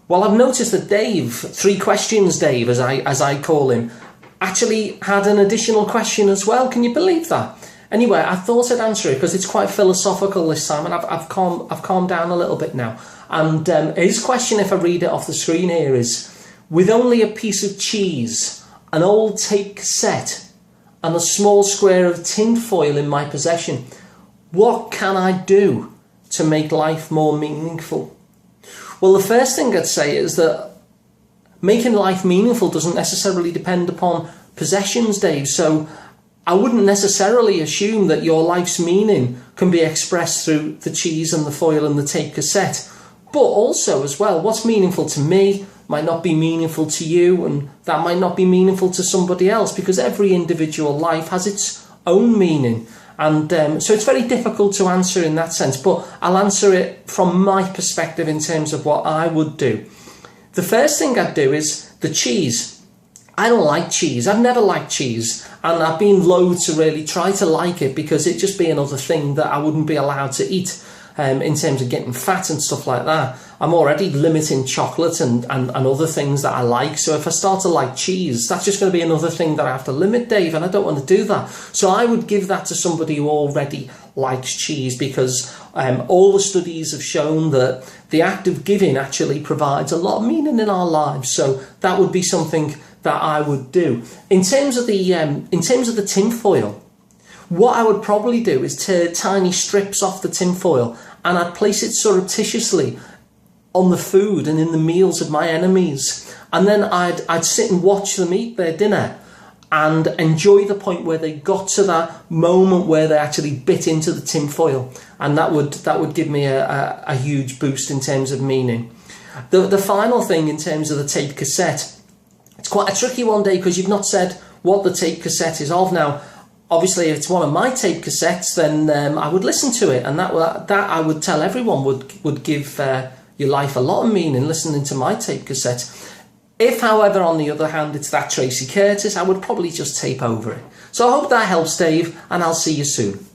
Well, I've noticed that Dave, 3 questions Dave, as I call him, actually had an additional question as well. Can you believe that? Anyway, I thought I'd answer it because it's quite philosophical this time, and I've calmed down a little bit now. And his question, if I read it off the screen here, is: with only a piece of cheese, an old tape cassette, and a small square of tin foil in my possession, what can I do to make life more meaningful? Well, the first thing I'd say is that making life meaningful doesn't necessarily depend upon possessions, Dave. So I wouldn't necessarily assume that your life's meaning can be expressed through the cheese and the foil and the tape cassette. But also as well, what's meaningful to me might not be meaningful to you, and that might not be meaningful to somebody else, because every individual life has its own meaning. And so it's very difficult to answer in that sense, but I'll answer it from my perspective in terms of what I would do. The first thing I'd do is the cheese. I don't like cheese. I've never liked cheese, and I've been loath to really try to like it because it'd just be another thing that I wouldn't be allowed to eat in terms of getting fat and stuff like that. I'm already limiting chocolate and other things that I like. So if I start to like cheese, that's just going to be another thing that I have to limit, Dave, and I don't want to do that. So I would give that to somebody who already likes cheese, because all the studies have shown that the act of giving actually provides a lot of meaning in our lives. So that would be something that I would do. In terms of the tin foil, what I would probably do is tear tiny strips off the tin foil, and I'd place it surreptitiously on the food and in the meals of my enemies. And then I'd sit and watch them eat their dinner and enjoy the point where they got to that moment where they actually bit into the tin foil. And that would give me a huge boost in terms of meaning. The final thing in terms of the tape cassette, it's quite a tricky one, Dave, because you've not said what the tape cassette is of. Now, obviously, if it's one of my tape cassettes, then I would listen to it, and that I would tell everyone would give your life a lot of meaning, listening to my tape cassette. If, however, on the other hand, it's that Tracy Curtis, I would probably just tape over it. So I hope that helps, Dave, and I'll see you soon.